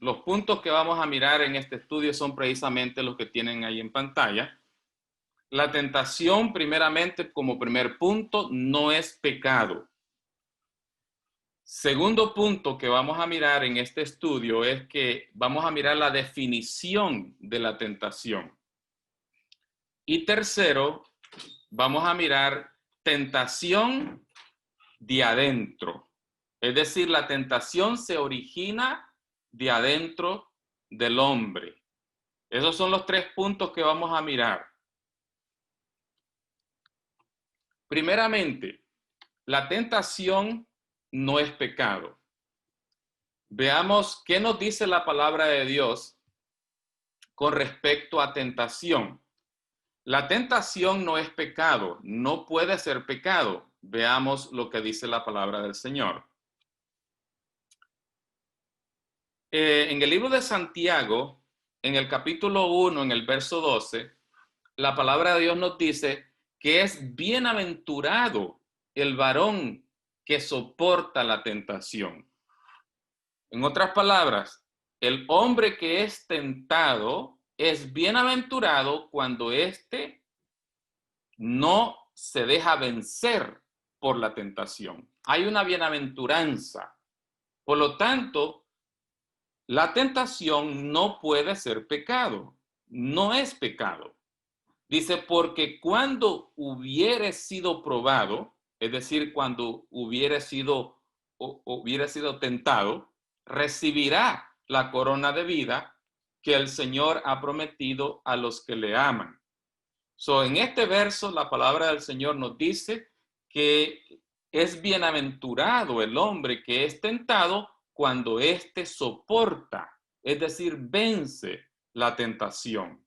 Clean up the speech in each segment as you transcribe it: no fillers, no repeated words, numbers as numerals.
Los puntos que vamos a mirar en este estudio son precisamente los que tienen ahí en pantalla. La tentación, primeramente, como primer punto, no es pecado. Segundo punto que vamos a mirar en este estudio es que vamos a mirar la definición de la tentación. Y tercero, vamos a mirar tentación de adentro. Es decir, la tentación se origina de adentro del hombre. Esos son los tres puntos que vamos a mirar. Primeramente, la tentación no es pecado. Veamos qué nos dice la palabra de Dios con respecto a tentación. La tentación no es pecado, no puede ser pecado. Veamos lo que dice la palabra del Señor. En el libro de Santiago, en el capítulo 1, en el verso 12, la palabra de Dios nos dice que es bienaventurado el varón que soporta la tentación. En otras palabras, el hombre que es tentado es bienaventurado cuando éste no se deja vencer por la tentación. Hay una bienaventuranza. Por lo tanto, la tentación no puede ser pecado. No es pecado. Dice, porque cuando hubiere sido probado, es decir, cuando hubiere sido tentado, recibirá la corona de vida que el Señor ha prometido a los que le aman. En este verso, la palabra del Señor nos dice que es bienaventurado el hombre que es tentado cuando éste soporta, es decir, vence la tentación.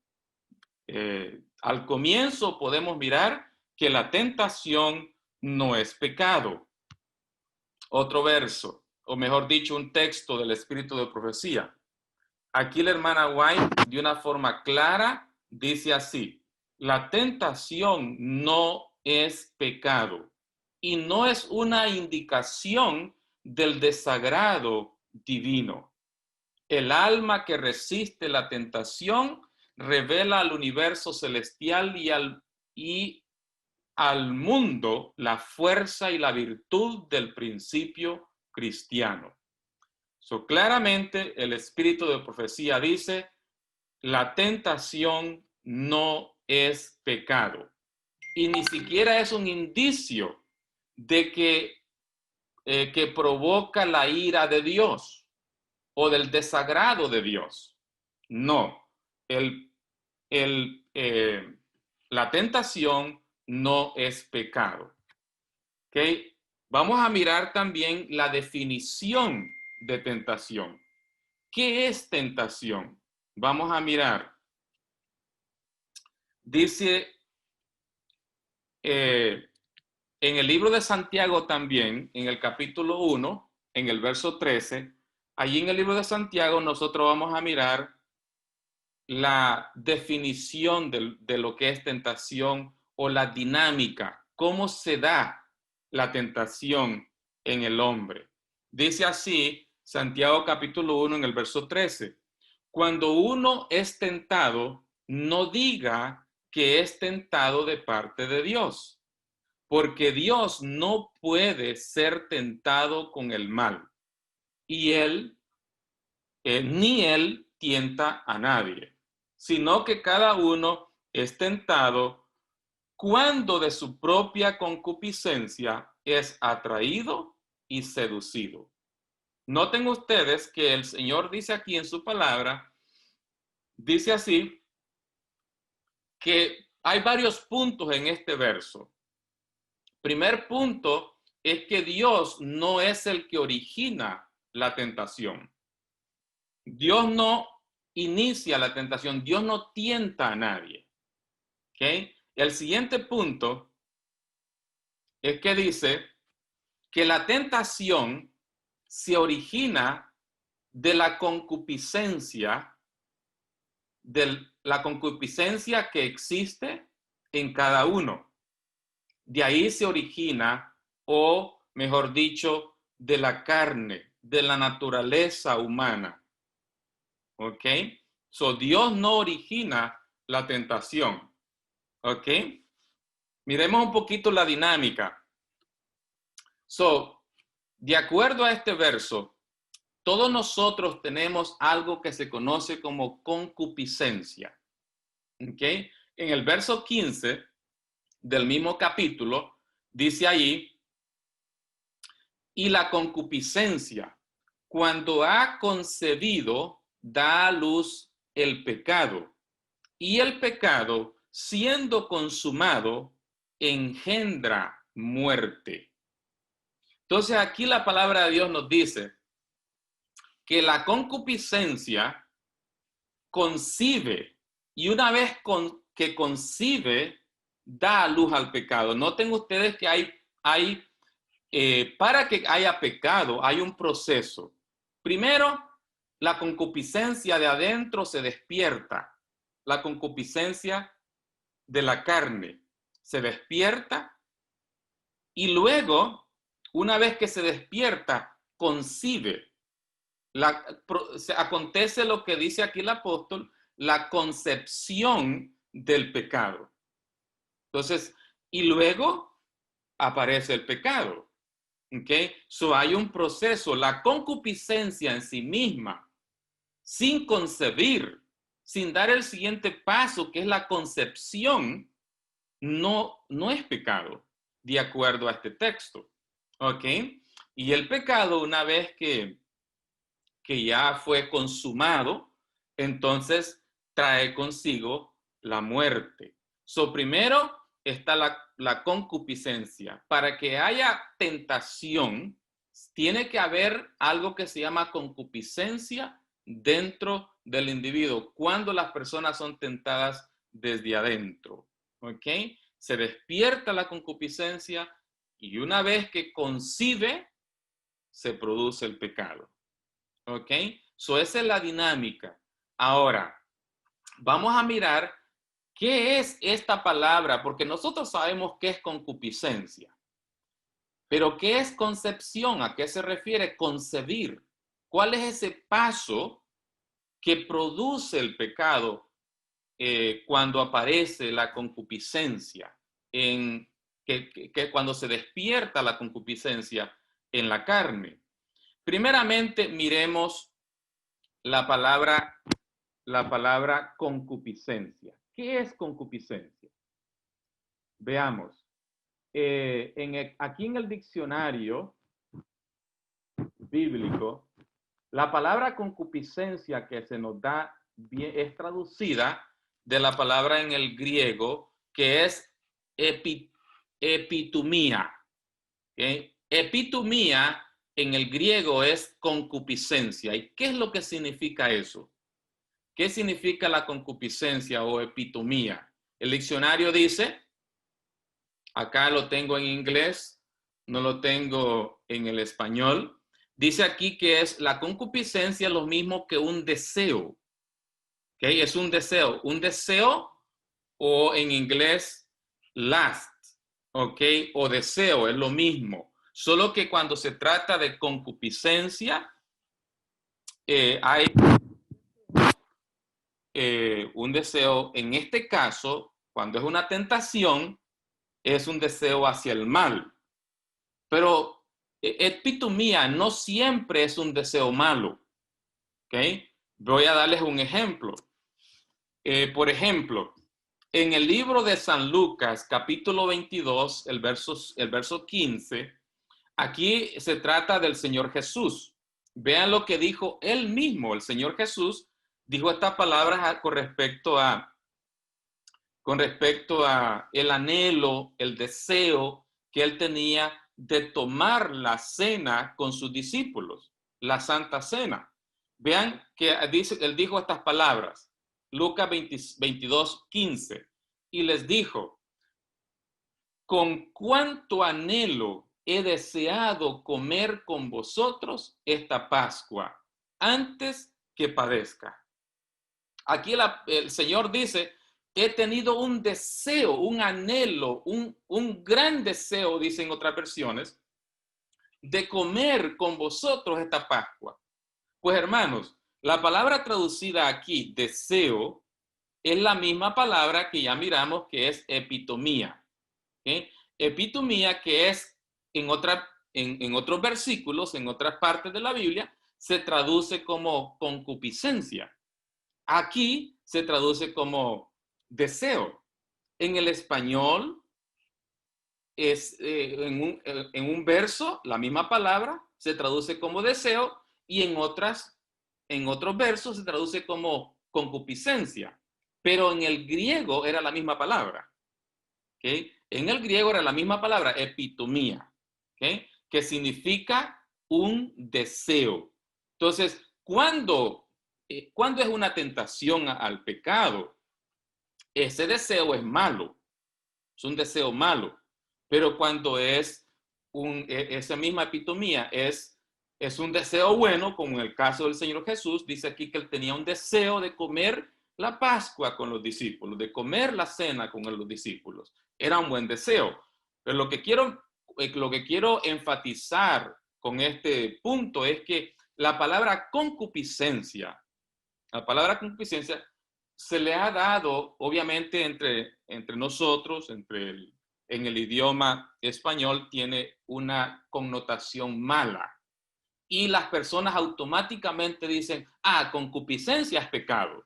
Al comienzo podemos mirar que la tentación no es pecado. Otro verso, o mejor dicho, un texto del Espíritu de Profecía. Aquí la hermana White, de una forma clara, dice así: la tentación no es pecado y no es una indicación del desagrado divino. El alma que resiste la tentación revela al universo celestial y al mundo la fuerza y la virtud del principio cristiano. Claramente el Espíritu de Profecía dice, la tentación no es pecado. Y ni siquiera es un indicio de que provoca la ira de Dios o del desagrado de Dios. No, la tentación no es pecado. ¿Okay? Vamos a mirar también la definición de tentación. ¿Qué es tentación? Vamos a mirar. Dice en el libro de Santiago también, en el capítulo 1, en el verso 13, allí en el libro de Santiago nosotros vamos a mirar la definición de lo que es tentación o la dinámica, cómo se da la tentación en el hombre. Dice así Santiago capítulo 1 en el verso 13, cuando uno es tentado, no diga que es tentado de parte de Dios, porque Dios no puede ser tentado con el mal, y ni él tienta a nadie, sino que cada uno es tentado cuando de su propia concupiscencia es atraído y seducido. Noten ustedes que el Señor dice aquí en su palabra, dice así, que hay varios puntos en este verso. Primer punto es que Dios no es el que origina la tentación. Dios no inicia la tentación, Dios no tienta a nadie. ¿Okay? El siguiente punto es que dice que la tentación se origina de la concupiscencia que existe en cada uno. De ahí se origina, o mejor dicho, de la carne, de la naturaleza humana. ¿ok? So, Dios no origina la tentación, ¿ok? Miremos un poquito la dinámica. So, de acuerdo a este verso, todos nosotros tenemos algo que se conoce como concupiscencia, ¿ok? En el verso 15 del mismo capítulo, dice ahí, y la concupiscencia, cuando ha concebido, da a luz el pecado. Y el pecado, siendo consumado, engendra muerte. Entonces aquí la palabra de Dios nos dice que la concupiscencia concibe, y una vez que concibe, da a luz al pecado. Noten ustedes que para que haya pecado, hay un proceso. Primero, la concupiscencia de adentro se despierta. La concupiscencia de la carne se despierta y luego, una vez que se despierta, concibe. Acontece lo que dice aquí el apóstol, la concepción del pecado. Entonces, y luego aparece el pecado. ¿Ok? So hay un proceso, la concupiscencia en sí misma, sin concebir, sin dar el siguiente paso, que es la concepción, no es pecado, de acuerdo a este texto. ¿Ok? Y el pecado, una vez que ya fue consumado, entonces trae consigo la muerte. So, primero está la concupiscencia. Para que haya tentación, tiene que haber algo que se llama concupiscencia dentro del individuo, cuando las personas son tentadas desde adentro. ¿Ok? Se despierta la concupiscencia y una vez que concibe, se produce el pecado. ¿Ok? So, esa es la dinámica. Ahora, vamos a mirar qué es esta palabra, porque nosotros sabemos qué es concupiscencia. Pero ¿qué es concepción? ¿A qué se refiere concebir? ¿Cuál es ese paso que produce el pecado cuando aparece la concupiscencia? Que cuando se despierta la concupiscencia en la carne. Primeramente, miremos la palabra concupiscencia. ¿Qué es concupiscencia? Veamos. Aquí en el diccionario bíblico, la palabra concupiscencia que se nos da es traducida de la palabra en el griego que es epitumía. ¿Okay? Epitumía en el griego es concupiscencia. ¿Y qué es lo que significa eso? ¿Qué significa la concupiscencia o epitumía? El diccionario dice, acá lo tengo en inglés, no lo tengo en el español. Dice aquí que es la concupiscencia lo mismo que un deseo. ¿Okay? Es un deseo o en inglés lust, ¿ok? O deseo, es lo mismo. Solo que cuando se trata de concupiscencia, hay un deseo, en este caso, cuando es una tentación, es un deseo hacia el mal. Pero epitumía no siempre es un deseo malo. ¿Ok? Voy a darles un ejemplo. Por ejemplo, en el libro de San Lucas, capítulo 22, el verso 15, aquí se trata del Señor Jesús. Vean lo que dijo él mismo, el Señor Jesús, dijo estas palabras con respecto a el anhelo, el deseo que él tenía de tomar la cena con sus discípulos, la Santa Cena. Vean que él dijo estas palabras, Lucas 22, 15, y les dijo, con cuánto anhelo he deseado comer con vosotros esta Pascua antes que padezca. Aquí el Señor dice, he tenido un deseo, un anhelo, un gran deseo, dicen otras versiones, de comer con vosotros esta Pascua. Pues hermanos, La palabra traducida aquí, deseo, es la misma palabra que ya miramos que es epitomía. ¿Okay? Epitomía, que es en otros versículos, en otras partes de la Biblia, se traduce como concupiscencia. Aquí se traduce como deseo. En el español, en un verso, la misma palabra se traduce como deseo y en otros versos se traduce como concupiscencia. Pero en el griego era la misma palabra. ¿Okay? En el griego era la misma palabra, epitomía, ¿okay? Que significa un deseo. Entonces, ¿cuándo es una tentación al pecado? Ese deseo es malo, es un deseo malo. Pero cuando esa misma epitomía es un deseo bueno, como en el caso del Señor Jesús, dice aquí que él tenía un deseo de comer la Pascua con los discípulos, de comer la cena con los discípulos. Era un buen deseo. Pero lo que quiero enfatizar con este punto es que la palabra concupiscencia se le ha dado, obviamente, entre nosotros, en el idioma español, tiene una connotación mala. Y las personas automáticamente dicen, concupiscencia es pecado.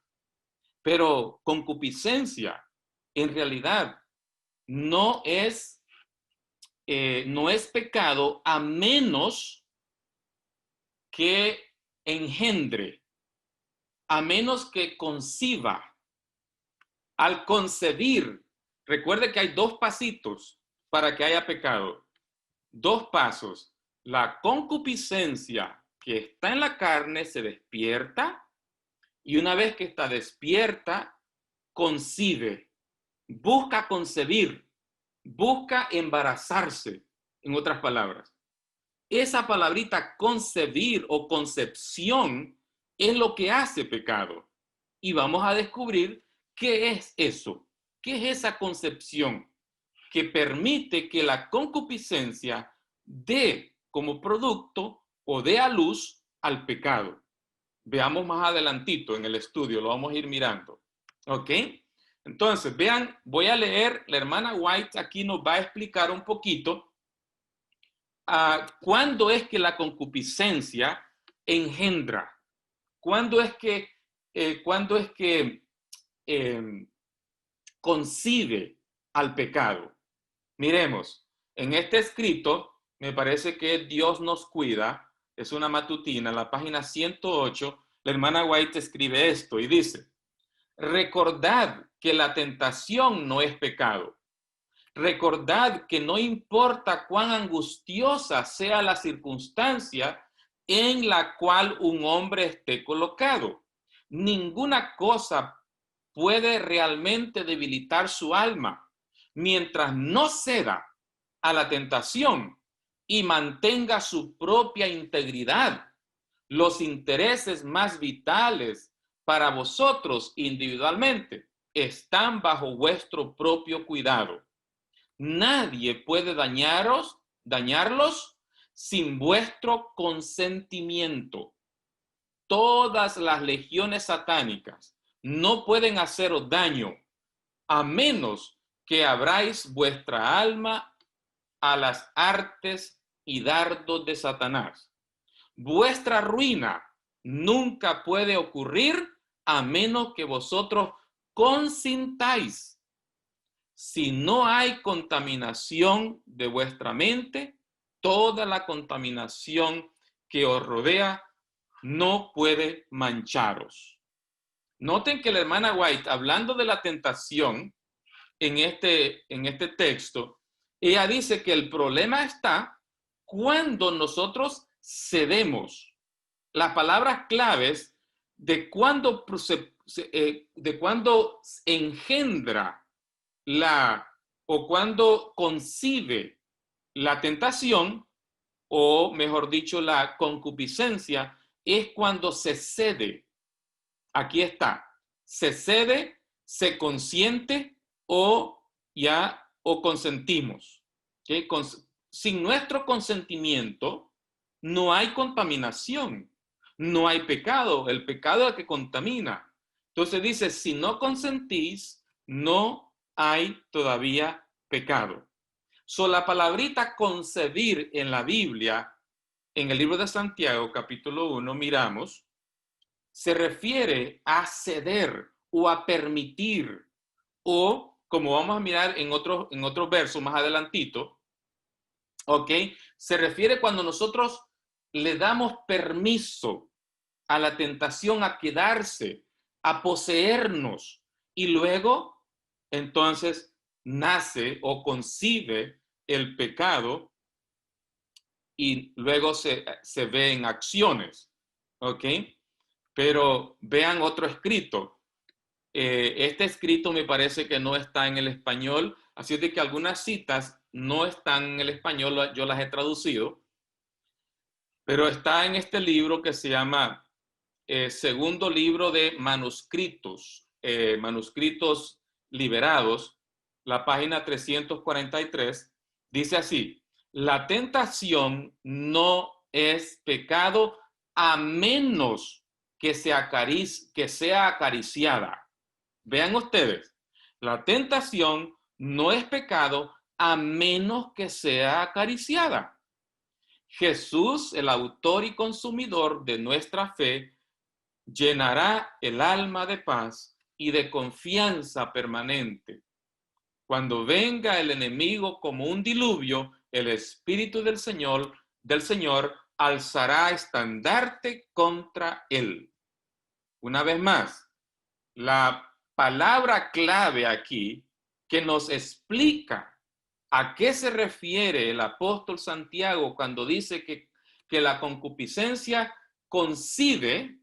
Pero concupiscencia, en realidad, no es pecado a menos que engendre, a menos que conciba. Al concebir, recuerde que hay dos pasitos para que haya pecado. Dos pasos. La concupiscencia que está en la carne se despierta y una vez que está despierta, concibe, busca concebir, busca embarazarse, en otras palabras. Esa palabrita concebir o concepción es lo que hace pecado. Y vamos a descubrir qué es eso, qué es esa concepción que permite que la concupiscencia dé como producto o dé a luz al pecado. Veamos más adelantito en el estudio, lo vamos a ir mirando. ¿Ok? Entonces, vean, voy a leer, la hermana White aquí nos va a explicar un poquito cuándo es que la concupiscencia engendra, cuándo es que concibe al pecado. Miremos, en este escrito, me parece que Dios nos cuida, es una matutina, en la página 108, la hermana White escribe esto y dice: recordad que la tentación no es pecado. Recordad que no importa cuán angustiosa sea la circunstancia en la cual un hombre esté colocado, ninguna cosa puede realmente debilitar su alma mientras no ceda a la tentación y mantenga su propia integridad. Los intereses más vitales para vosotros individualmente están bajo vuestro propio cuidado. Nadie puede dañarlos sin vuestro consentimiento. Todas las legiones satánicas no pueden haceros daño a menos que abráis vuestra alma a las artes y dardos de Satanás. Vuestra ruina nunca puede ocurrir a menos que vosotros consintáis. Si no hay contaminación de vuestra mente, toda la contaminación que os rodea no puede mancharos. Noten que la hermana White, hablando de la tentación en este texto, ella dice que el problema está cuando nosotros cedemos. Las palabras claves de cuando engendra o cuando concibe la tentación, o mejor dicho, la concupiscencia, es cuando se cede. Aquí está, se cede, se consiente o consentimos. ¿Okay? Sin nuestro consentimiento no hay contaminación, no hay pecado. El pecado es el que contamina. Entonces dice, si no consentís, no hay todavía pecado. La palabrita concebir en la Biblia, en el libro de Santiago, capítulo 1, miramos, se refiere a ceder o a permitir, o como vamos a mirar en otros versos más adelantito, ¿ok? Se refiere cuando nosotros le damos permiso a la tentación a quedarse, a poseernos, y luego entonces nace o concibe el pecado y luego se ve en acciones, ¿ok? Pero vean otro escrito. Este escrito me parece que no está en el español, así es de que algunas citas no están en el español, yo las he traducido, pero está en este libro que se llama Segundo Libro de Manuscritos, Manuscritos Liberados, la página 343, dice así: la tentación no es pecado a menos que sea acariciada. Vean ustedes, la tentación no es pecado a menos que sea acariciada. Jesús, el autor y consumidor de nuestra fe, llenará el alma de paz y de confianza permanente. Cuando venga el enemigo como un diluvio, el Espíritu del Señor alzará estandarte contra él. Una vez más, la palabra clave aquí que nos explica a qué se refiere el apóstol Santiago cuando dice que la concupiscencia concibe,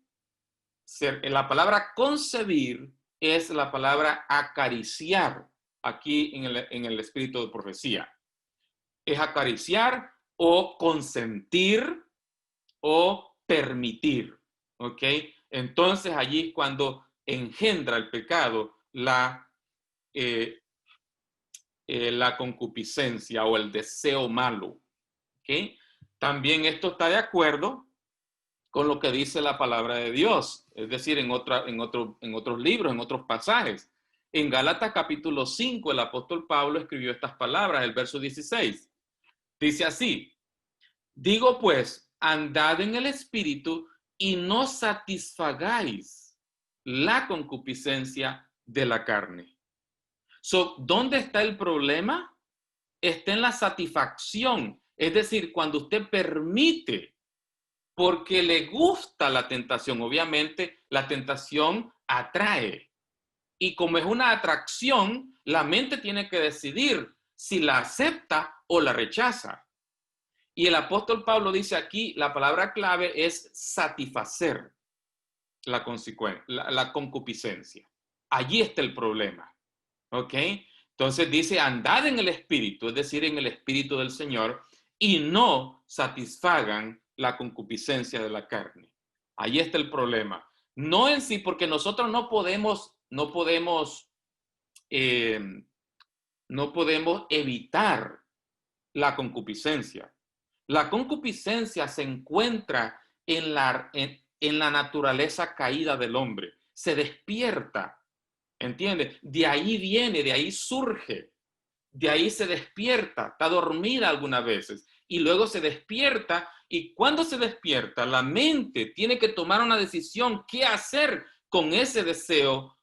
la palabra concebir es la palabra acariciar aquí en el espíritu de profecía. Es acariciar o consentir o permitir, ¿ok? Entonces allí cuando engendra el pecado la concupiscencia o el deseo malo, ¿ok? También esto está de acuerdo con lo que dice la palabra de Dios, es decir, en otros libros, en otros pasajes. En Gálatas capítulo 5, el apóstol Pablo escribió estas palabras, el verso 16. Dice así: digo pues, andad en el Espíritu y no satisfagáis la concupiscencia de la carne. ¿Dónde está el problema? Está en la satisfacción, es decir, cuando usted permite, porque le gusta la tentación. Obviamente, la tentación atrae. Y como es una atracción, la mente tiene que decidir si la acepta o la rechaza. Y el apóstol Pablo dice aquí, la palabra clave es satisfacer la concupiscencia. Allí está el problema. ¿Ok? Entonces dice, andad en el Espíritu, es decir, en el Espíritu del Señor, y no satisfagan la concupiscencia de la carne. Ahí está el problema. No en sí, porque nosotros no podemos evitar la concupiscencia. La concupiscencia se encuentra en la naturaleza caída del hombre. Se despierta. ¿Entiendes? De ahí viene, de ahí surge, de ahí se despierta, está dormida algunas veces y luego se despierta, y cuando se despierta la mente tiene que tomar una decisión, qué hacer con ese deseo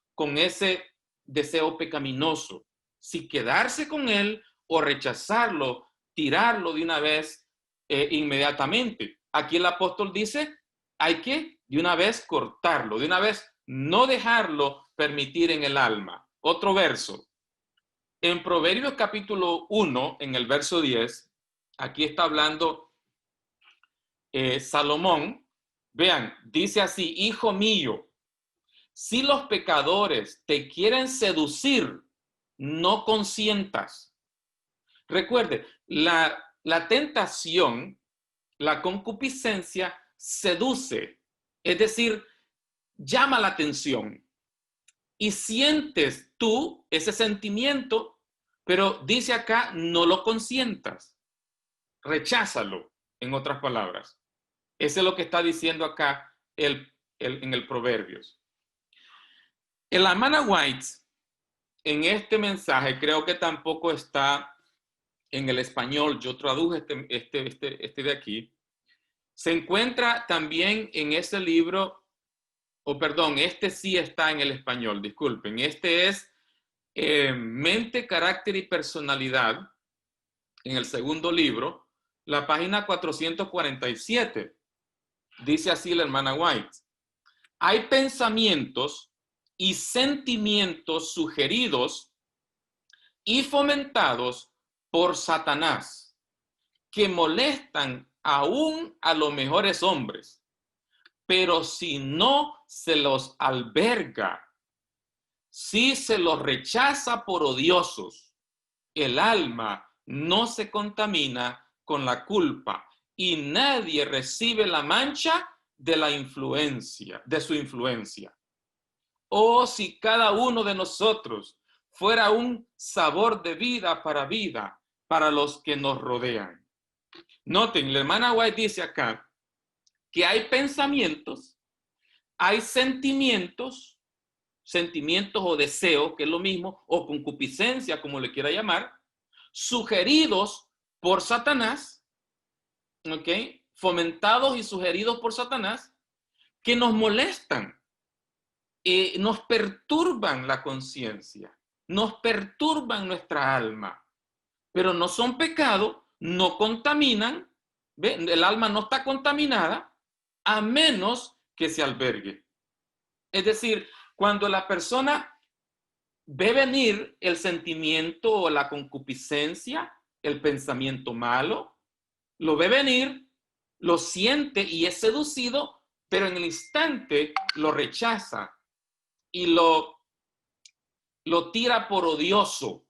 pecaminoso, si quedarse con él o rechazarlo, tirarlo de una vez inmediatamente. Aquí el apóstol dice, hay que de una vez cortarlo, de una vez no dejarlo permitir en el alma. Otro verso. En Proverbios capítulo 1, en el verso 10, aquí está hablando Salomón. Vean, dice así: hijo mío, si los pecadores te quieren seducir, no consientas. Recuerde, la tentación, la concupiscencia seduce, es decir, llama la atención. Y sientes tú ese sentimiento, pero dice acá, no lo consientas. Recházalo, en otras palabras. Eso es lo que está diciendo acá en el Proverbios. El hermana White, en este mensaje, creo que tampoco está en el español. Yo traduje este de aquí. Se encuentra también en ese libro, perdón, este sí está en el español, disculpen. Este es Mente, Carácter y Personalidad, en el segundo libro, la página 447. Dice así la hermana White: hay pensamientos y sentimientos sugeridos y fomentados por Satanás que molestan aún a los mejores hombres, pero si no se los alberga, si se los rechaza por odiosos, el alma no se contamina con la culpa y nadie recibe la mancha de la influencia, de su influencia. Oh, si cada uno de nosotros fuera un sabor de vida para los que nos rodean. Noten, la hermana White dice acá que hay pensamientos, hay sentimientos o deseos, que es lo mismo, o concupiscencia, como le quiera llamar, sugeridos por Satanás, ¿ok? Fomentados y sugeridos por Satanás, que nos molestan, nos perturban la conciencia, nos perturban nuestra alma, pero no son pecado, no contaminan, ¿ve? El alma no está contaminada a menos que se albergue. Es decir, cuando la persona ve venir el sentimiento o la concupiscencia, el pensamiento malo, lo ve venir, lo siente y es seducido, pero en el instante lo rechaza y lo tira por odioso,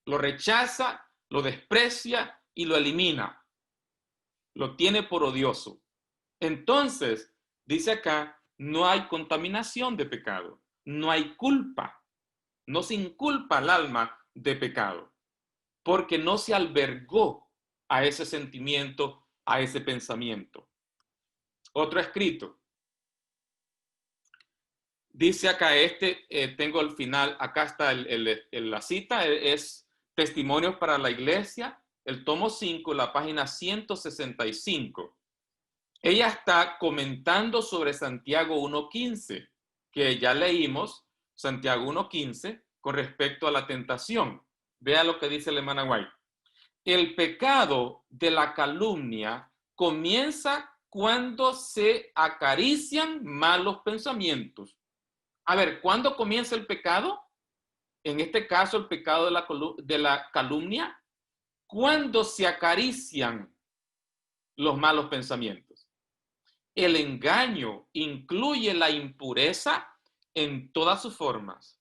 lo rechaza, lo desprecia y lo elimina, lo tiene por odioso. Entonces, dice acá, no hay contaminación de pecado, no hay culpa, no se inculpa al alma de pecado, porque no se albergó a ese sentimiento, a ese pensamiento. Otro escrito. Dice acá tengo el final, acá está la cita, es Testimonios para la Iglesia, el tomo 5, la página 165. Ella está comentando sobre Santiago 1.15, que ya leímos, Santiago 1.15, con respecto a la tentación. Vea lo que dice la hermana White. El pecado de la calumnia comienza cuando se acarician malos pensamientos. A ver, ¿cuándo comienza el pecado? En este caso, el pecado de la calumnia, cuando se acarician los malos pensamientos. El engaño incluye la impureza en todas sus formas.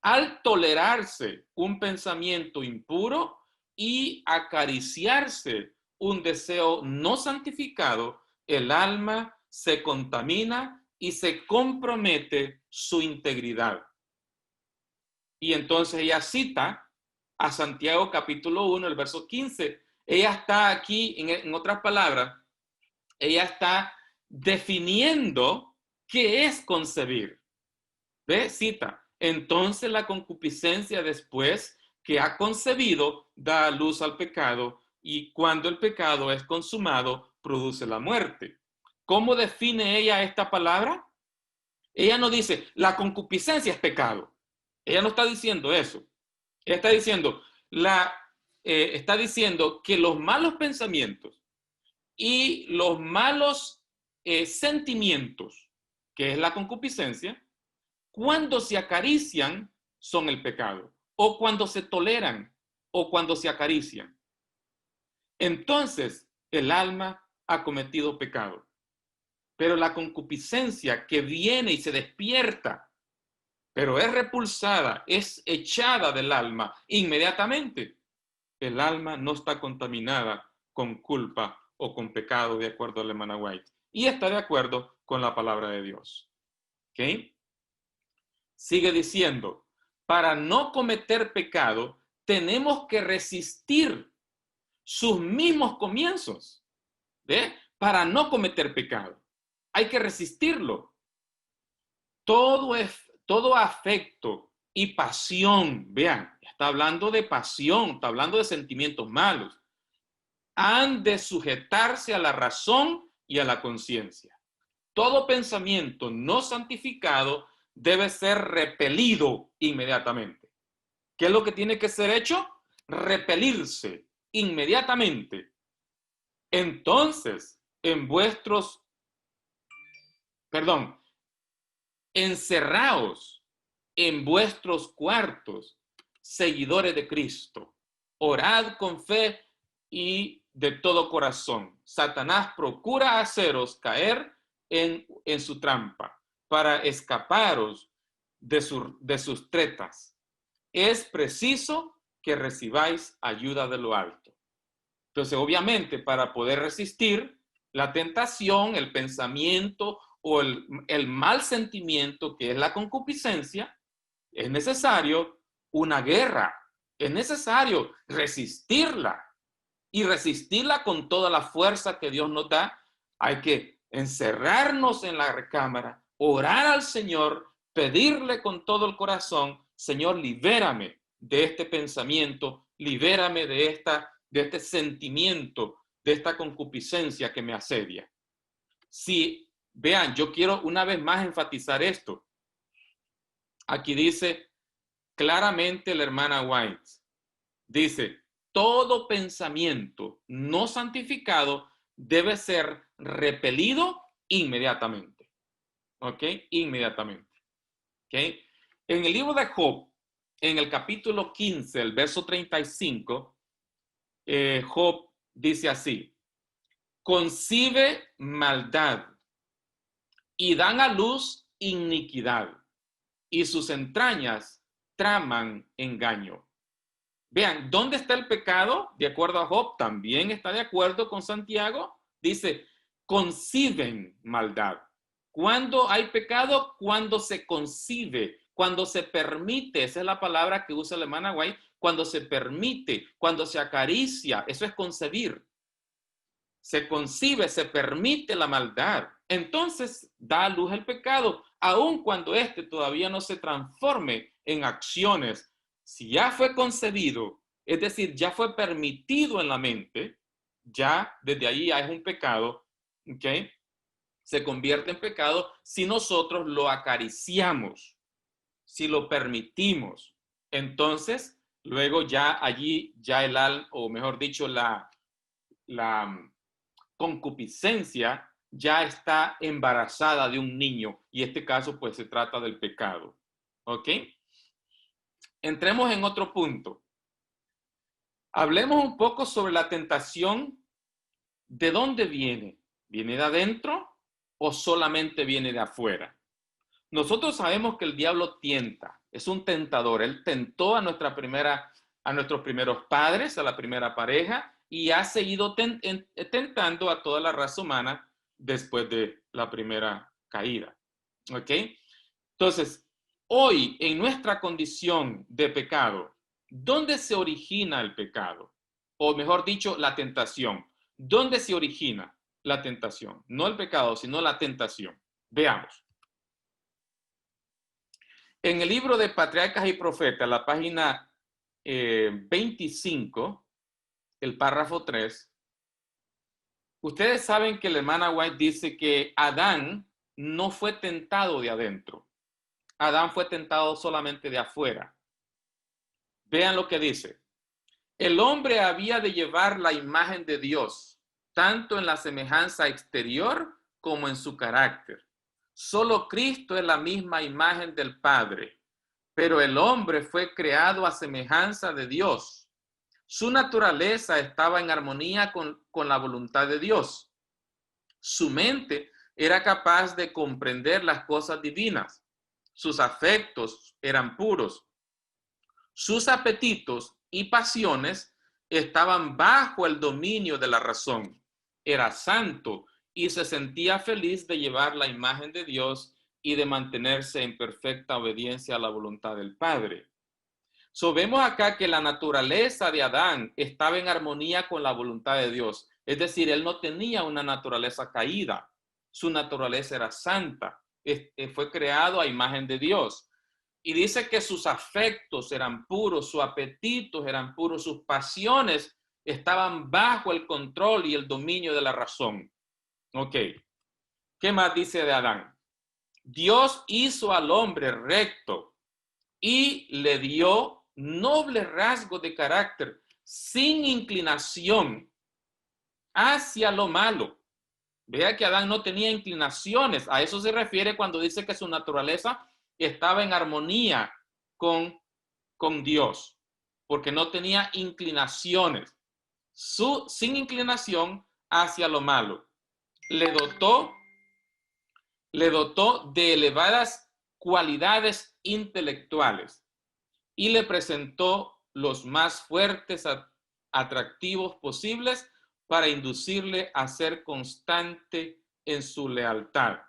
Al tolerarse un pensamiento impuro y acariciarse un deseo no santificado, el alma se contamina y se compromete su integridad. Y entonces ella cita a Santiago capítulo 1, el verso 15. Ella está aquí, en otras palabras, ella está definiendo qué es concebir. ¿Ve? Cita. Entonces la concupiscencia, después que ha concebido, da luz al pecado, y cuando el pecado es consumado, produce la muerte. ¿Cómo define ella esta palabra? Ella no dice, la concupiscencia es pecado. Ella no está diciendo eso. Ella está diciendo que los malos pensamientos y los malos sentimientos, que es la concupiscencia, cuando se acarician son el pecado, o cuando se toleran, o cuando se acarician. Entonces, el alma ha cometido pecado. Pero la concupiscencia que viene y se despierta, pero es repulsada, es echada del alma inmediatamente, el alma no está contaminada con culpa o con pecado, de acuerdo a la hermana White, y está de acuerdo con la palabra de Dios. ¿Ok? Sigue diciendo, para no cometer pecado, tenemos que resistir sus mismos comienzos, ¿ve? Para no cometer pecado. hay que resistirlo. Todo afecto y pasión, vean, está hablando de pasión, está hablando de sentimientos malos, han de sujetarse a la razón y a la conciencia. Todo pensamiento no santificado debe ser repelido inmediatamente. ¿Qué es lo que tiene que ser hecho? Repelirse inmediatamente. Entonces, encerraos en vuestros cuartos, seguidores de Cristo. Orad con fe y de todo corazón. Satanás procura haceros caer en su trampa para escaparos de sus tretas. Es preciso que recibáis ayuda de lo alto. Entonces, obviamente, para poder resistir la tentación, el pensamiento o el mal sentimiento que es la concupiscencia, es necesario una guerra, es necesario resistirla y resistirla con toda la fuerza que Dios nos da. Hay que encerrarnos en la recámara, orar al Señor, pedirle con todo el corazón: Señor, libérame de este pensamiento, libérame de este sentimiento, de esta concupiscencia que me asedia. Si, vean, yo quiero una vez más enfatizar esto. Aquí dice claramente la hermana White, dice: todo pensamiento no santificado debe ser repelido inmediatamente. ¿Ok? Inmediatamente. ¿Ok? En el libro de Job, en el capítulo 15, el verso 35, Job dice así: concibe maldad y dan a luz iniquidad, y sus entrañas traman engaño. Vean, ¿dónde está el pecado? De acuerdo a Job, también está de acuerdo con Santiago. Dice, conciben maldad. ¿Cuándo hay pecado? Cuando se concibe, cuando se permite. Esa es la palabra que usa la hermana White. Cuando se permite, cuando se acaricia. Eso es concebir. Se concibe, se permite la maldad. Entonces da a luz el pecado, aun cuando éste todavía no se transforme en acciones. Si ya fue concebido, es decir, ya fue permitido en la mente, ya desde ahí ya es un pecado, ¿ok? Se convierte en pecado si nosotros lo acariciamos, si lo permitimos. Entonces, luego ya allí, ya el alma, o mejor dicho, la concupiscencia ya está embarazada de un niño, y este caso pues se trata del pecado. ¿Ok? Entremos en otro punto. Hablemos un poco sobre la tentación. ¿De dónde viene? ¿Viene de adentro o solamente viene de afuera? Nosotros sabemos que el diablo tienta, es un tentador. Él tentó a nuestros primeros padres, a la primera pareja, y ha seguido tentando a toda la raza humana después de la primera caída. ¿Ok? Entonces, hoy, en nuestra condición de pecado, ¿dónde se origina el pecado? O mejor dicho, la tentación. ¿Dónde se origina la tentación? No el pecado, sino la tentación. Veamos. En el libro de Patriarcas y Profetas, la página 25, el párrafo 3, ustedes saben que la hermana White dice que Adán no fue tentado de adentro. Adán fue tentado solamente de afuera. Vean lo que dice. El hombre había de llevar la imagen de Dios, tanto en la semejanza exterior como en su carácter. Solo Cristo es la misma imagen del Padre, pero el hombre fue creado a semejanza de Dios. Su naturaleza estaba en armonía con la voluntad de Dios. Su mente era capaz de comprender las cosas divinas. Sus afectos eran puros. Sus apetitos y pasiones estaban bajo el dominio de la razón. Era santo y se sentía feliz de llevar la imagen de Dios y de mantenerse en perfecta obediencia a la voluntad del Padre. Vemos acá que la naturaleza de Adán estaba en armonía con la voluntad de Dios. Es decir, él no tenía una naturaleza caída. su naturaleza era santa. Fue creado a imagen de Dios. Y dice que sus afectos eran puros, sus apetitos eran puros, sus pasiones estaban bajo el control y el dominio de la razón. Ok. ¿Qué más dice de Adán? Dios hizo al hombre recto y le dio noble rasgo de carácter, sin inclinación hacia lo malo. Vea que Adán no tenía inclinaciones. A eso se refiere cuando dice que su naturaleza estaba en armonía con Dios, porque no tenía inclinaciones. Sin inclinación hacia lo malo. Le dotó de elevadas cualidades intelectuales y le presentó los más fuertes atractivos posibles para inducirle a ser constante en su lealtad.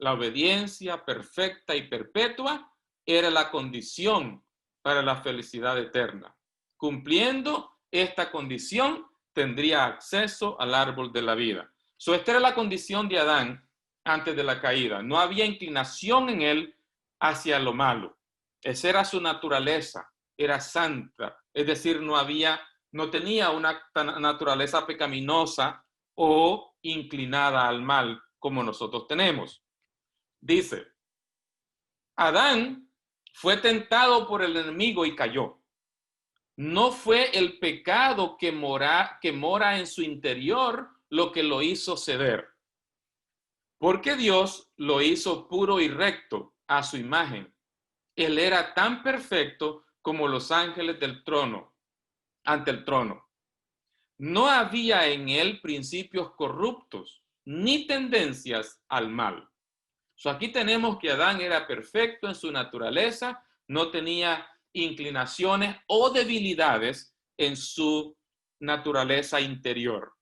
La obediencia perfecta y perpetua era la condición para la felicidad eterna. Cumpliendo esta condición, tendría acceso al árbol de la vida. Esta era la condición de Adán antes de la caída. No había inclinación en él hacia lo malo. Esa era su naturaleza, era santa, es decir, no tenía una naturaleza pecaminosa o inclinada al mal como nosotros tenemos. Dice, Adán fue tentado por el enemigo y cayó. No fue el pecado que mora en su interior lo que lo hizo ceder, porque Dios lo hizo puro y recto a su imagen. Él era tan perfecto como los ángeles del trono, ante el trono. No había en él principios corruptos, ni tendencias al mal. Aquí tenemos que Adán era perfecto en su naturaleza, no tenía inclinaciones o debilidades en su naturaleza interior,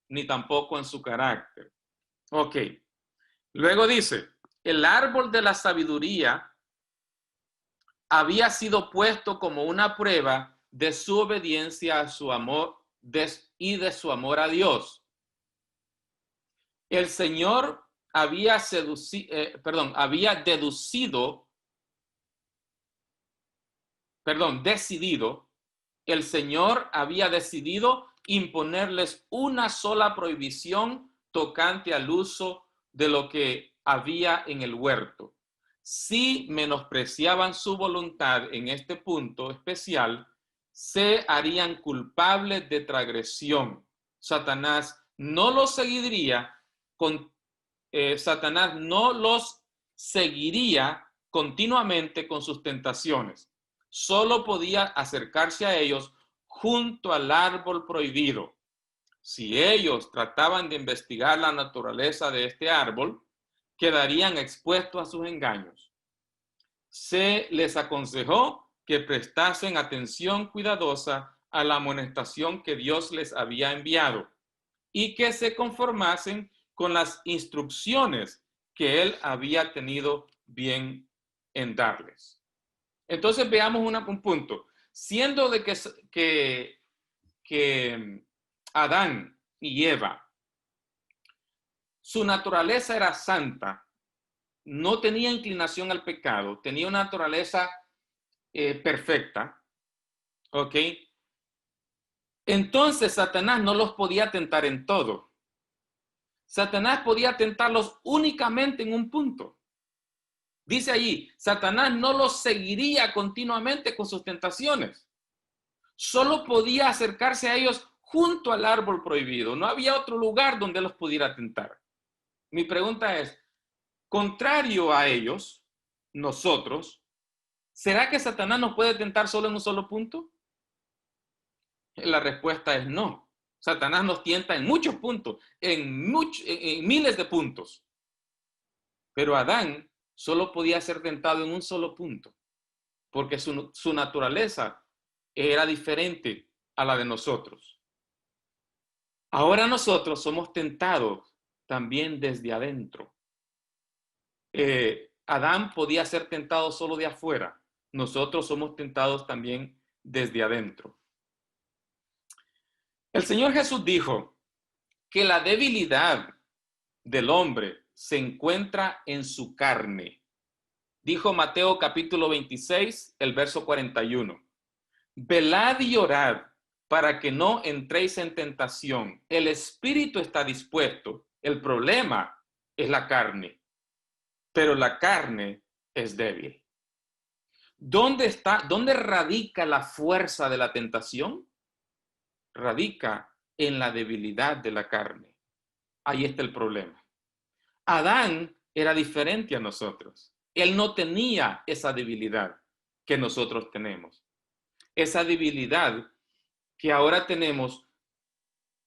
ni tampoco en su carácter. Ok. Luego dice, el árbol de la sabiduría había sido puesto como una prueba de su obediencia a su amor y de su amor a Dios. El Señor había el Señor había decidido imponerles una sola prohibición tocante al uso de lo que había en el huerto. Si menospreciaban su voluntad en este punto especial, se harían culpables de transgresión. Satanás no los seguiría continuamente con sus tentaciones. Solo podía acercarse a ellos junto al árbol prohibido. Si ellos trataban de investigar la naturaleza de este árbol, quedarían expuestos a sus engaños. Se les aconsejó que prestasen atención cuidadosa a la amonestación que Dios les había enviado y que se conformasen con las instrucciones que él había tenido bien en darles. Entonces veamos un punto. Siendo de que Adán y Eva, su naturaleza era santa, no tenía inclinación al pecado, tenía una naturaleza perfecta, ¿ok? Entonces Satanás no los podía tentar en todo. Satanás podía tentarlos únicamente en un punto. Dice allí, Satanás no los seguiría continuamente con sus tentaciones. Solo podía acercarse a ellos junto al árbol prohibido. No había otro lugar donde los pudiera tentar. Mi pregunta es, contrario a ellos, nosotros, ¿será que Satanás nos puede tentar solo en un solo punto? La respuesta es no. Satanás nos tienta en muchos puntos, en miles de puntos. Pero Adán solo podía ser tentado en un solo punto, porque su naturaleza era diferente a la de nosotros. Ahora nosotros somos tentados también desde adentro. Adán podía ser tentado solo de afuera. Nosotros somos tentados también desde adentro. El Señor Jesús dijo que la debilidad del hombre se encuentra en su carne. Dijo Mateo capítulo 26, el verso 41. Velad y orad para que no entréis en tentación. El espíritu está dispuesto. El problema es la carne, pero la carne es débil. ¿Dónde radica la fuerza de la tentación? Radica en la debilidad de la carne. Ahí está el problema. Adán era diferente a nosotros. Él no tenía esa debilidad que nosotros tenemos. Esa debilidad que ahora tenemos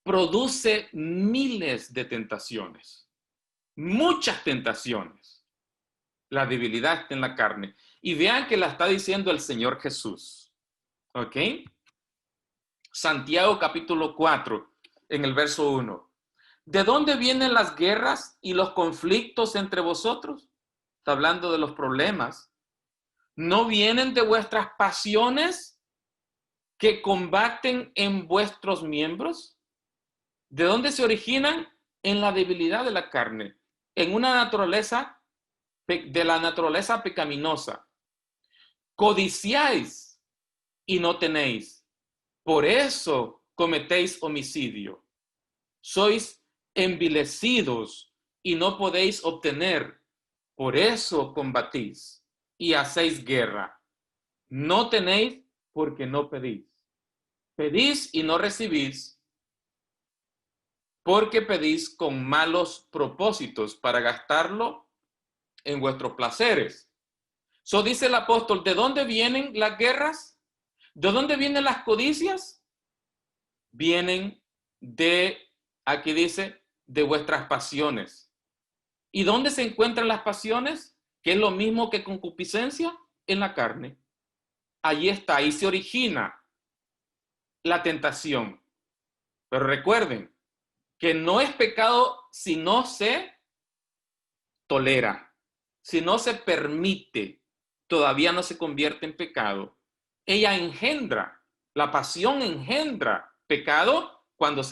produce miles de tentaciones, muchas tentaciones. La debilidad está en la carne. Y vean que la está diciendo el Señor Jesús. ¿Ok? Santiago capítulo 4, en el verso 1. ¿De dónde vienen las guerras y los conflictos entre vosotros? Está hablando de los problemas. ¿No vienen de vuestras pasiones que combaten en vuestros miembros? ¿De dónde se originan? En la debilidad de la carne, en una naturaleza de la naturaleza pecaminosa. Codiciáis y no tenéis. Por eso cometéis homicidio. Sois envilecidos y no podéis obtener. Por eso combatís y hacéis guerra. No tenéis porque no pedís. Pedís y no recibís porque pedís con malos propósitos para gastarlo en vuestros placeres. So dice el apóstol, ¿de dónde vienen las guerras? ¿De dónde vienen las codicias? Vienen de, aquí dice, de vuestras pasiones. ¿Y dónde se encuentran las pasiones? Que es lo mismo que concupiscencia, en la carne. Allí está, ahí se origina la tentación. Pero recuerden que no es pecado si no se tolera, si no se permite, todavía no se convierte en pecado. Ella engendra, la pasión engendra pecado cuando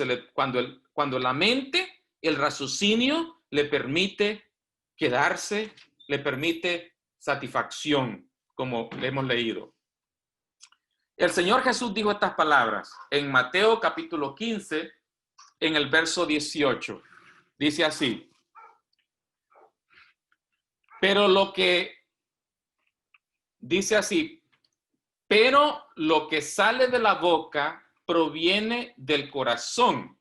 la mente, el raciocinio le permite quedarse, le permite satisfacción, como le hemos leído. El Señor Jesús dijo estas palabras en Mateo capítulo 15, en el verso 18. Dice así: pero lo que sale de la boca proviene del corazón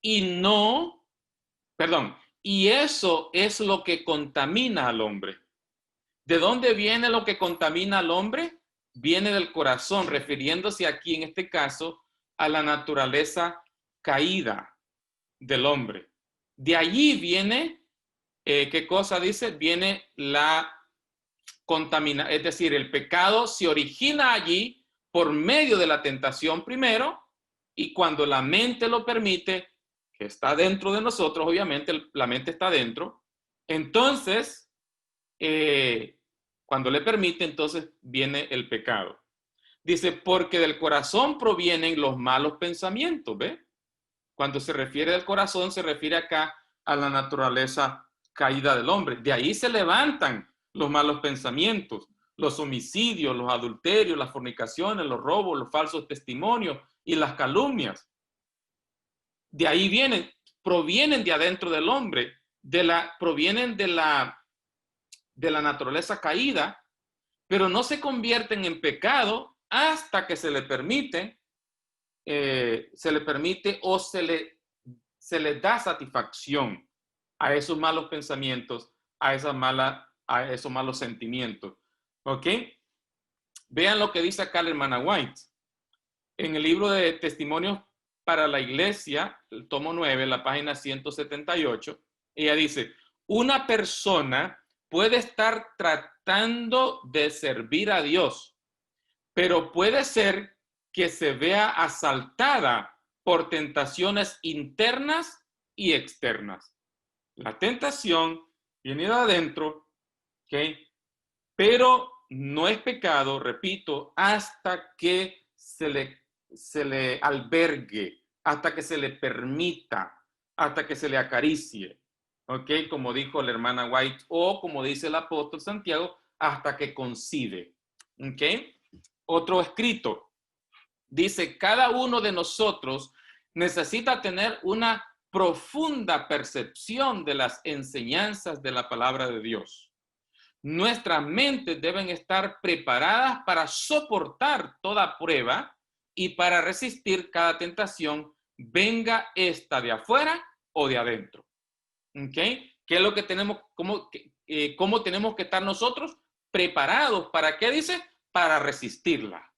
y eso es lo que contamina al hombre. ¿De dónde viene lo que contamina al hombre? Viene del corazón, refiriéndose aquí en este caso a la naturaleza caída del hombre. De allí viene, ¿qué cosa dice? Viene la contamina, es decir, el pecado se origina allí por medio de la tentación primero, y cuando la mente lo permite, que está dentro de nosotros, obviamente la mente está dentro, entonces, cuando le permite, entonces viene el pecado. Dice, porque del corazón provienen los malos pensamientos, ¿ve? Cuando se refiere al corazón, se refiere acá a la naturaleza caída del hombre. De ahí se levantan los malos pensamientos, los homicidios, los adulterios, las fornicaciones, los robos, los falsos testimonios y las calumnias. De ahí provienen de adentro del hombre, provienen de la naturaleza caída, pero no se convierten en pecado hasta que se le permite o se le da satisfacción a esos malos pensamientos, a esos malos sentimientos. ¿Ok? Vean lo que dice acá la hermana White. En el libro de Testimonios para la Iglesia, el tomo 9, la página 178, ella dice, una persona puede estar tratando de servir a Dios, pero puede ser que se vea asaltada por tentaciones internas y externas. La tentación viene de adentro, ¿ok? Pero no es pecado, repito, hasta que se le albergue, hasta que se le permita, hasta que se le acaricie. ¿ok? Como dijo la hermana White, o como dice el apóstol Santiago, hasta que concibe, ¿ok? Otro escrito dice, cada uno de nosotros necesita tener una profunda percepción de las enseñanzas de la palabra de Dios. Nuestras mentes deben estar preparadas para soportar toda prueba y para resistir cada tentación, venga esta de afuera o de adentro. ¿Ok? ¿Qué es lo que tenemos, cómo tenemos que estar nosotros preparados? ¿Para qué dice? Para resistirla.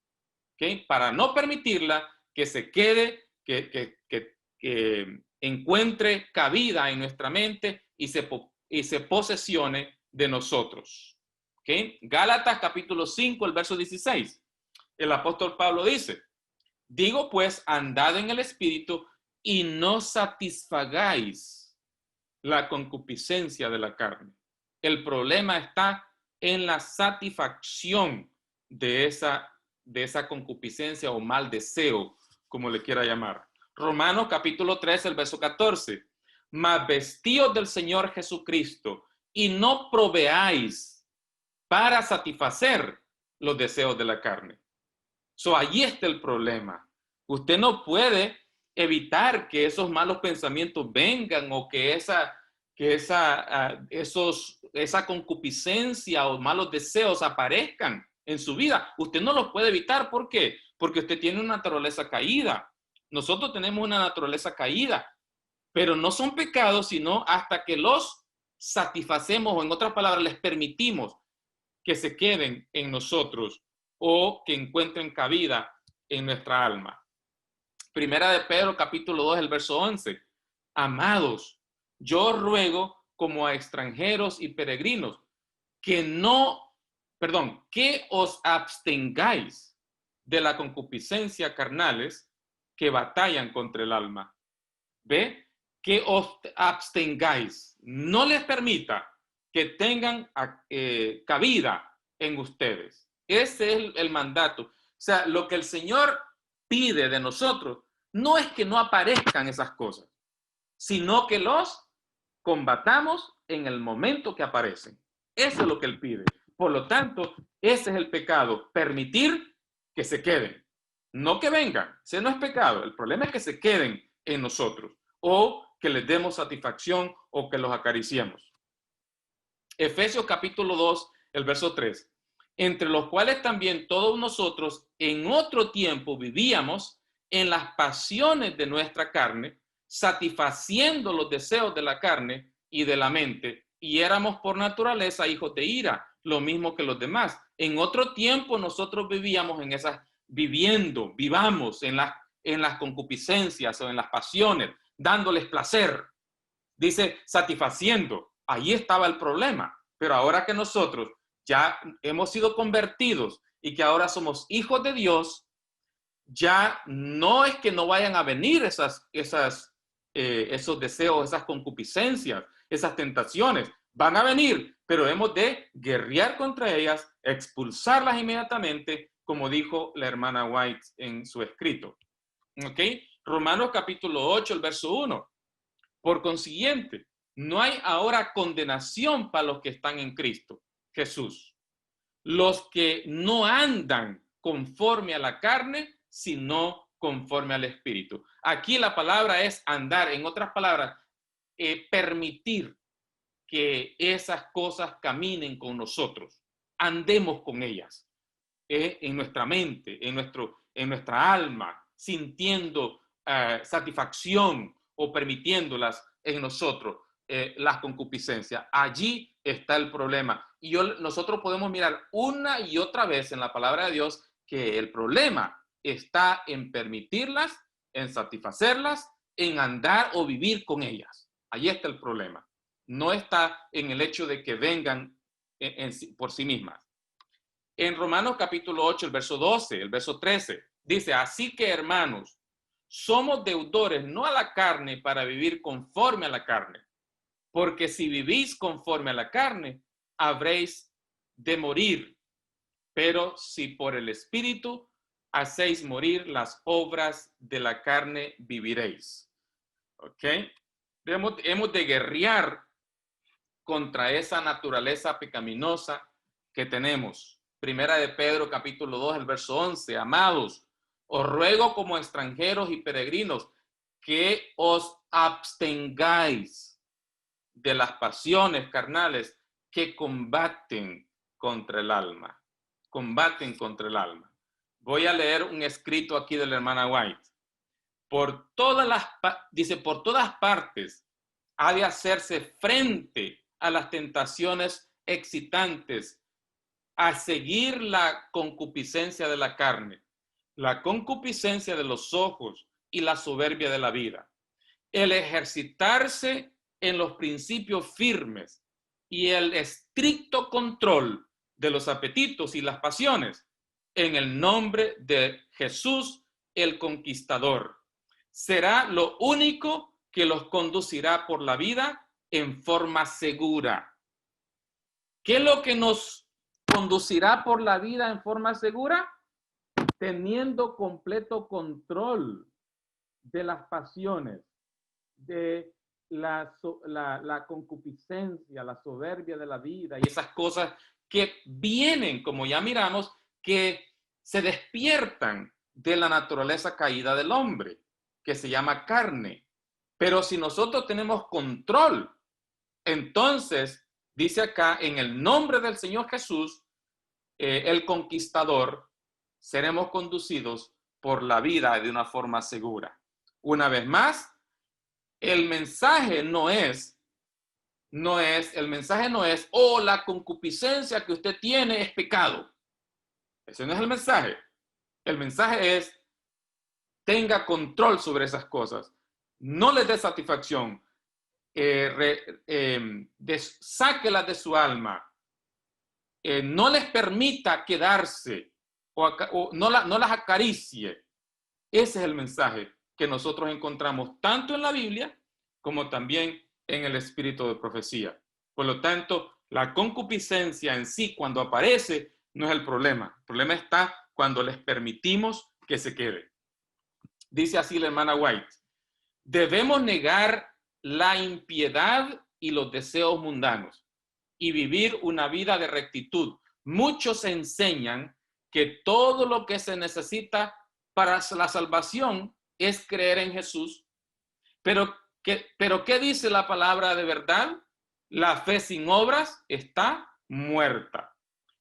¿Ok? Para no permitirla que se quede, que encuentre cabida en nuestra mente y se posesione de nosotros. ¿Ok? Gálatas capítulo 5, el verso 16. El apóstol Pablo dice, digo pues, andad en el Espíritu y no satisfagáis la concupiscencia de la carne. El problema está en la satisfacción de esa concupiscencia o mal deseo, como le quiera llamar. Romanos capítulo 3, el verso 14. Mas vestíos del Señor Jesucristo y no proveáis para satisfacer los deseos de la carne. Allí está el problema. Usted no puede evitar que esos malos pensamientos vengan o que esa concupiscencia o malos deseos aparezcan en su vida. Usted no los puede evitar. ¿Por qué? Porque usted tiene una naturaleza caída. Nosotros tenemos una naturaleza caída, pero no son pecados, sino hasta que los satisfacemos, o en otras palabras, les permitimos que se queden en nosotros o que encuentren cabida en nuestra alma. Primera de Pedro, capítulo 2, el verso 11. Amados, yo ruego como a extranjeros y peregrinos que os abstengáis de la concupiscencia carnales que batallan contra el alma. ¿Ve? Que os abstengáis. No les permita que tengan cabida en ustedes. Ese es el mandato. O sea, lo que el Señor pide de nosotros no es que no aparezcan esas cosas, sino que los combatamos en el momento que aparecen. Eso es lo que Él pide. Por lo tanto, ese es el pecado, permitir que se queden. No que vengan, ese no es pecado. El problema es que se queden en nosotros o que les demos satisfacción o que los acariciemos. Efesios capítulo 2, el verso 3. Entre los cuales también todos nosotros en otro tiempo vivíamos en las pasiones de nuestra carne, satisfaciendo los deseos de la carne y de la mente, y éramos por naturaleza hijos de ira, lo mismo que los demás. En otro tiempo nosotros vivamos en las concupiscencias o en las pasiones, dándoles placer. Dice, satisfaciendo. Ahí estaba el problema. Pero ahora que nosotros ya hemos sido convertidos y que ahora somos hijos de Dios, ya no es que no vayan a venir esos deseos, esas concupiscencias, esas tentaciones. Van a venir, pero hemos de guerrear contra ellas, expulsarlas inmediatamente, como dijo la hermana White en su escrito. ¿Ok? Romanos capítulo 8, el verso 1. Por consiguiente, no hay ahora condenación para los que están en Cristo Jesús. Los que no andan conforme a la carne, sino conforme al Espíritu. Aquí la palabra es andar. En otras palabras, permitir que esas cosas caminen con nosotros. Andemos con ellas. En nuestra mente, en nuestra alma, sintiendo satisfacción o permitiéndolas en nosotros, las concupiscencias. Allí está el problema. Y nosotros podemos mirar una y otra vez en la palabra de Dios que el problema está en permitirlas, en satisfacerlas, en andar o vivir con ellas. Allí está el problema. No está en el hecho de que vengan por sí mismas. En Romanos capítulo 8, el verso 12, el verso 13, dice, así que hermanos, somos deudores no a la carne para vivir conforme a la carne, porque si vivís conforme a la carne, habréis de morir, pero si por el Espíritu hacéis morir las obras de la carne, viviréis. ¿Ok? Hemos de guerrear contra esa naturaleza pecaminosa que tenemos. Primera de Pedro, capítulo 2, el verso 11. Amados, os ruego como extranjeros y peregrinos que os abstengáis de las pasiones carnales que combaten contra el alma. Combaten contra el alma. Voy a leer un escrito aquí de la hermana White. Dice, por todas partes ha de hacerse frente a las tentaciones excitantes, a seguir la concupiscencia de la carne, la concupiscencia de los ojos y la soberbia de la vida. El ejercitarse en los principios firmes y el estricto control de los apetitos y las pasiones en el nombre de Jesús el Conquistador. Será lo único que los conducirá por la vida en forma segura. ¿Qué es lo que nos conducirá por la vida en forma segura? Teniendo completo control de las pasiones, de la concupiscencia, la soberbia de la vida y esas cosas que vienen, como ya miramos, que se despiertan de la naturaleza caída del hombre, que se llama carne. Pero si nosotros tenemos control, entonces, dice acá, en el nombre del Señor Jesús, el Conquistador, seremos conducidos por la vida de una forma segura. Una vez más, el mensaje no es, oh, la concupiscencia que usted tiene es pecado. Ese no es el mensaje. El mensaje es, tenga control sobre esas cosas. No les dé satisfacción. Sáquelas de su alma. No les permita quedarse o no las acaricie. Ese es el mensaje que nosotros encontramos tanto en la Biblia como también en el espíritu de profecía. Por lo tanto, la concupiscencia en sí, cuando aparece, no es el problema. El problema está cuando les permitimos que se quede. Dice así la hermana White: debemos negar la impiedad y los deseos mundanos y vivir una vida de rectitud. Muchos enseñan que todo lo que se necesita para la salvación es creer en Jesús. Pero ¿qué dice la palabra de verdad? La fe sin obras está muerta.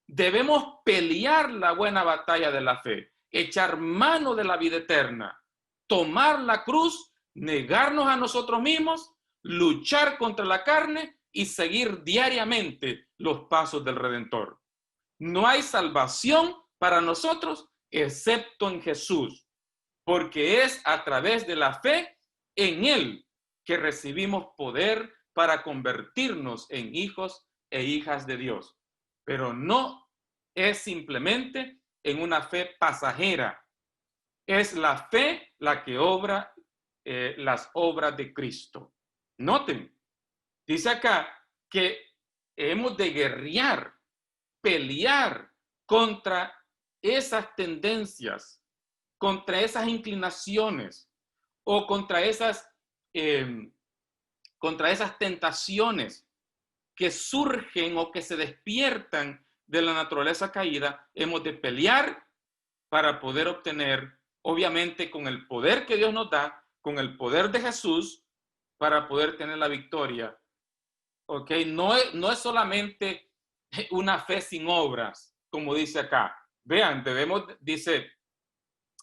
Debemos pelear la buena batalla de la fe, echar mano de la vida eterna, tomar la cruz, negarnos a nosotros mismos, luchar contra la carne y seguir diariamente los pasos del Redentor. No hay salvación para nosotros excepto en Jesús, porque es a través de la fe en Él que recibimos poder para convertirnos en hijos e hijas de Dios. Pero no es simplemente en una fe pasajera. Es la fe la que obra las obras de Cristo. Noten, dice acá que hemos de guerrear, pelear contra esas tendencias, contra esas inclinaciones o contra esas tentaciones que surgen o que se despiertan de la naturaleza caída. Hemos de pelear para poder obtener, obviamente con el poder que Dios nos da, con el poder de Jesús, para poder tener la victoria. ¿Ok? No es solamente una fe sin obras, como dice acá. Vean, dice,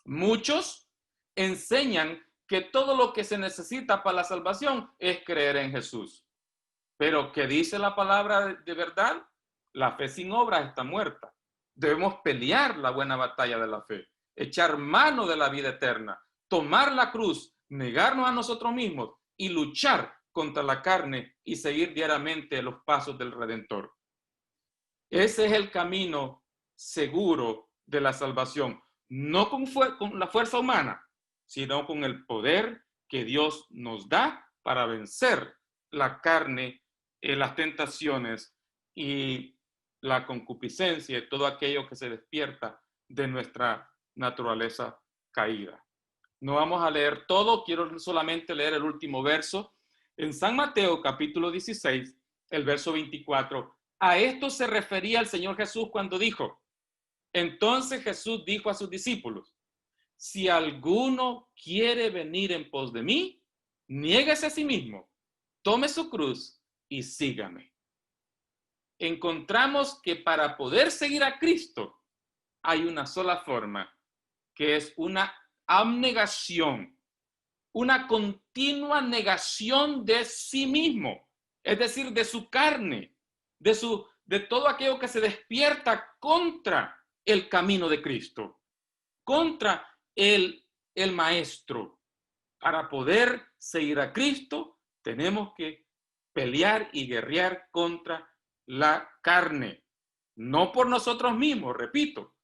muchos enseñan que todo lo que se necesita para la salvación es creer en Jesús. Pero ¿qué dice la palabra de verdad? La fe sin obras está muerta. Debemos pelear la buena batalla de la fe, echar mano de la vida eterna, tomar la cruz, negarnos a nosotros mismos y luchar contra la carne y seguir diariamente los pasos del Redentor. Ese es el camino seguro de la salvación, no con la fuerza humana, sino con el poder que Dios nos da para vencer la carne, las tentaciones y la concupiscencia y todo aquello que se despierta de nuestra naturaleza caída. No vamos a leer todo, quiero solamente leer el último verso. En San Mateo capítulo 16, el verso 24. A esto se refería el Señor Jesús cuando dijo, entonces Jesús dijo a sus discípulos, si alguno quiere venir en pos de mí, niéguese a sí mismo, tome su cruz y sígame. Encontramos que para poder seguir a Cristo hay una sola forma, que es una abnegación, una continua negación de sí mismo, es decir, de su carne, de todo aquello que se despierta contra el camino de Cristo, contra el maestro. Para poder seguir a Cristo, tenemos que pelear y guerrear contra la carne, no por nosotros mismos, repito,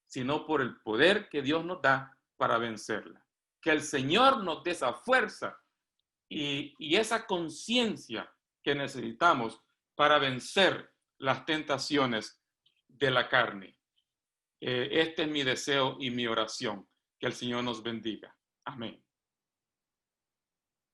sino por el poder que Dios nos da para vencerla. Que el Señor nos dé esa fuerza y esa conciencia que necesitamos para vencer las tentaciones de la carne. Este es mi deseo y mi oración. Que el Señor nos bendiga. Amén.